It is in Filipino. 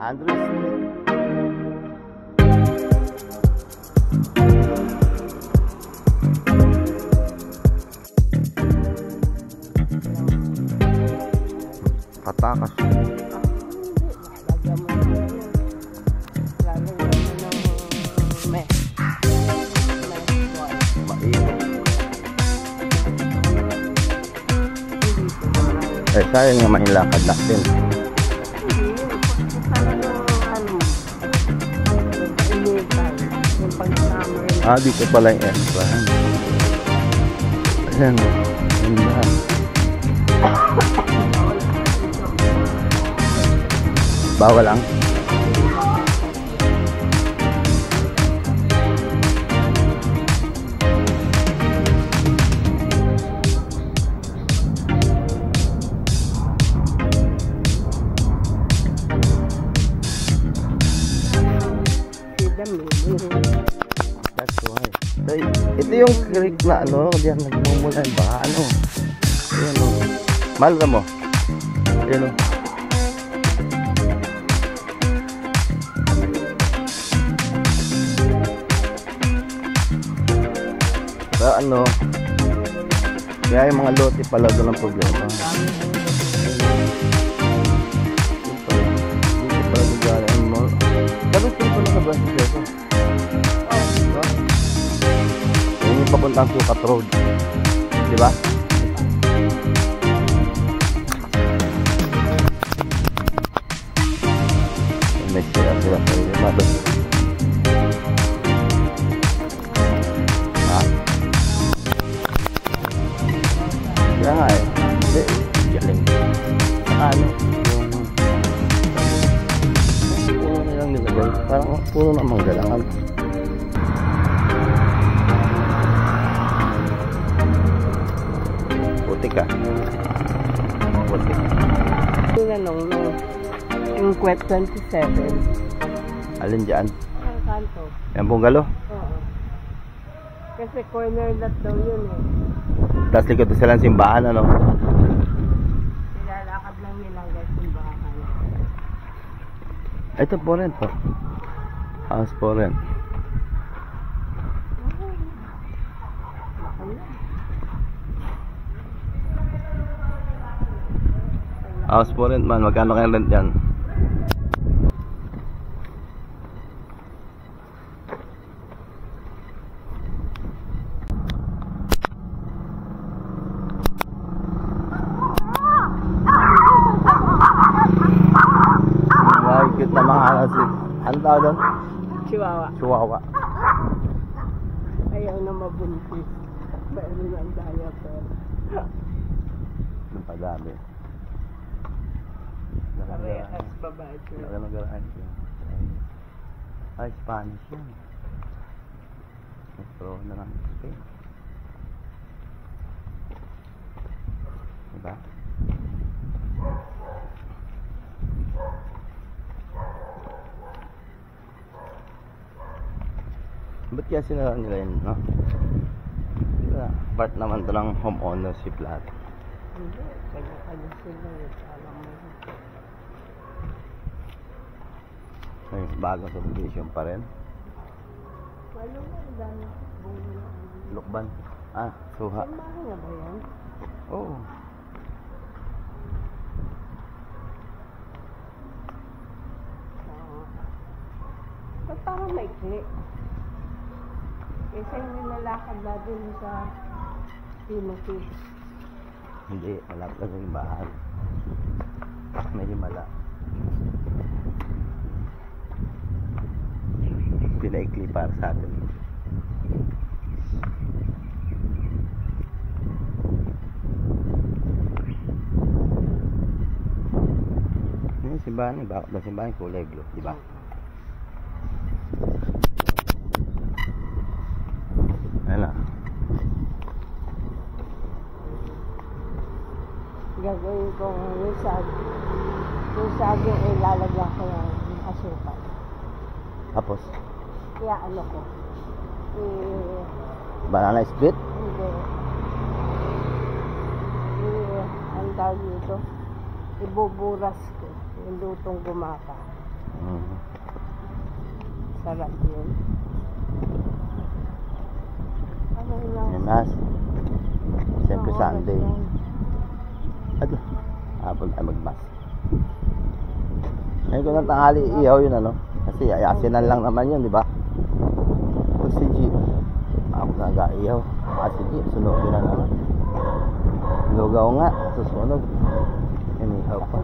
Andres. Patakas. Lagyan mo na yun. Lalagyan mo ng meh. Eh, sayang nga mahilakad natin. Ah, dito pala yung entrance. Ayan. Ayan. Bawal lang. That's why. Ito yung creek na ano, diyan nagmumula yung baha, ano. Ayan o. Mahal ka mo? Ayan o. Pero ano, kaya yung mga lote pala doon ang problema. Dito pala lugaran mo. Pero ito pala na ba si Jessa? Yun yung papuntang Sukat Road. Diba? May sila sa iyo. Mabas. Kaya nga eh. Hindi. Galing. Saka ano. Yung puno nilang nilagay. Parang puno ng manggalangan. Putik ah. Putik. Yung Quet 27. Alin dyan? Ang kanto. Yung bungalo? Oo. Kasi corner lot daw yun eh. Tapos likod na silang simbahan, ano? Nilalakad lang nilang guys simbahan. Ito po rin po. House po rin. House po rin man. Magkano kayo rent yan? Cute na mga asin. Ano tawag doon? Chihuahua. Chihuahua. Ayaw na mabuntis. Meron na ang diaper. Ang padami. Parehas babae siya. Nagarahan siya. Ay, Spanish yan. Pero na lang Spain. Diba? Ba't kaya sinara nila yun, no? Part naman ito ng home ownership lahat. Hindi, kanya-kanya sila. Alam mo. Ay, bagong subdivision pa rin. Ano ba ang dami? Lukban. Ah, Suha. Ang bahay na ba yan? Oo. Oo. Ba't parang maikli? Kasi yung nilalakad natin sa Timothy. Hindi, malapit lang yung bahay. Medyo mala. Pinaikli para sa atin. Yung simbahan, bakit ba simbahan kulay blue, di ba? Ano? Gagawin ko yung saging. Yung saging ay lalagyan ko ng asukal. Tapos? Kaya ano ko? Banana split? Hindi. Ang tawag dito, ibuburas ko yung lutong gumapa. Sarap yun. Ano lang? Yan nas. Siyempre Oo, Sunday. yan. Ado. Hapon ay magmas. Ngayon ko ng tanghali ihaw yun ano. Kasi asinan lang naman yun, di ba? Pag si G, ako nag-ihaw. Si G, sunog yun na naman. Lugaw nga, susunog. Inihaw pa.